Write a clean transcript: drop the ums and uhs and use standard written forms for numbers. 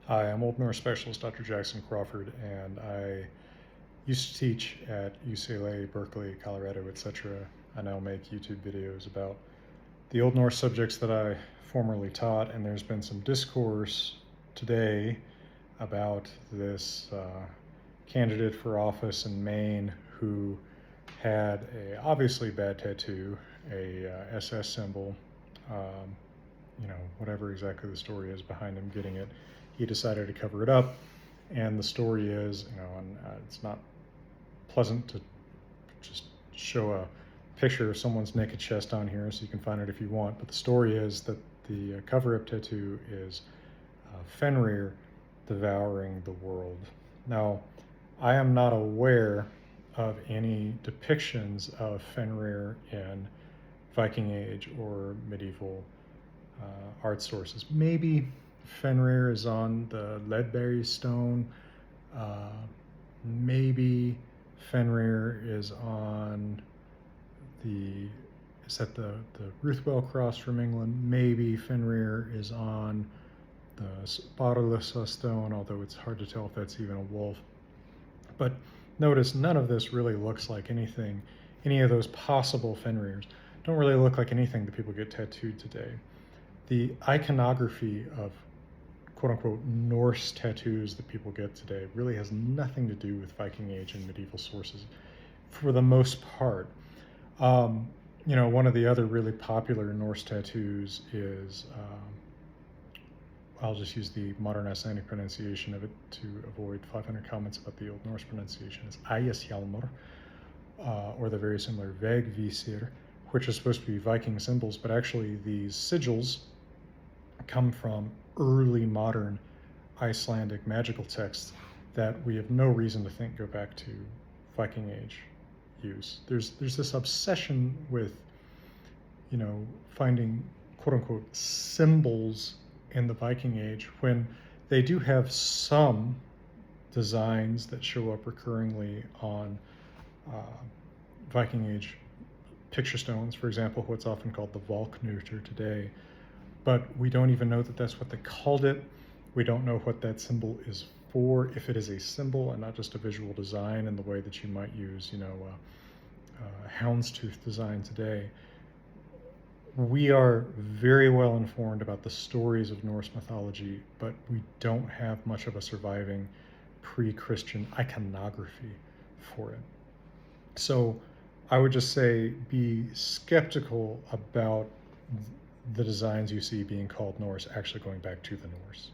Hi, I'm Old Norse Specialist Dr. Jackson Crawford, and I used to teach at UCLA, Berkeley, Colorado, etc. I now make YouTube videos about the Old Norse subjects that I formerly taught, and there's been some discourse today about this candidate for office in Maine who had a obviously bad tattoo, a SS symbol, whatever exactly the story is behind him getting it. He decided to cover it up, and the story is, and it's not pleasant to just show a picture of someone's naked chest on here, so you can find it if you want, but the story is that the cover-up tattoo is Fenrir devouring the world. Now, I am not aware of any depictions of Fenrir in Viking Age or medieval art sources. Maybe Fenrir is on the Ledbury stone. Maybe Fenrir is on is that the Ruthwell cross from England? Maybe Fenrir is on the Sparlessa stone, although it's hard to tell if that's even a wolf. But notice none of this really looks like anything, any of those possible Fenrirs don't really look like anything that people get tattooed today. The iconography of quote-unquote Norse tattoos that people get today really has nothing to do with Viking Age and medieval sources for the most part. One of the other really popular Norse tattoos is, I'll just use the modern Icelandic pronunciation of it to avoid 500 comments about the Old Norse pronunciation. It's Ægishjálmur, or the very similar Vegvísir, which is supposed to be Viking symbols, but actually these sigils come from early modern Icelandic magical texts that we have no reason to think go back to Viking Age use. There's this obsession with, finding quote-unquote symbols in the Viking Age when they do have some designs that show up recurringly on Viking Age picture stones, for example, what's often called the Valknutur today. But we don't even know that that's what they called it. We don't know what that symbol is for, if it is a symbol and not just a visual design in the way that you might use, houndstooth design today. We are very well informed about the stories of Norse mythology, but we don't have much of a surviving pre-Christian iconography for it. So I would just say be skeptical about the designs you see being called Norse actually going back to the Norse.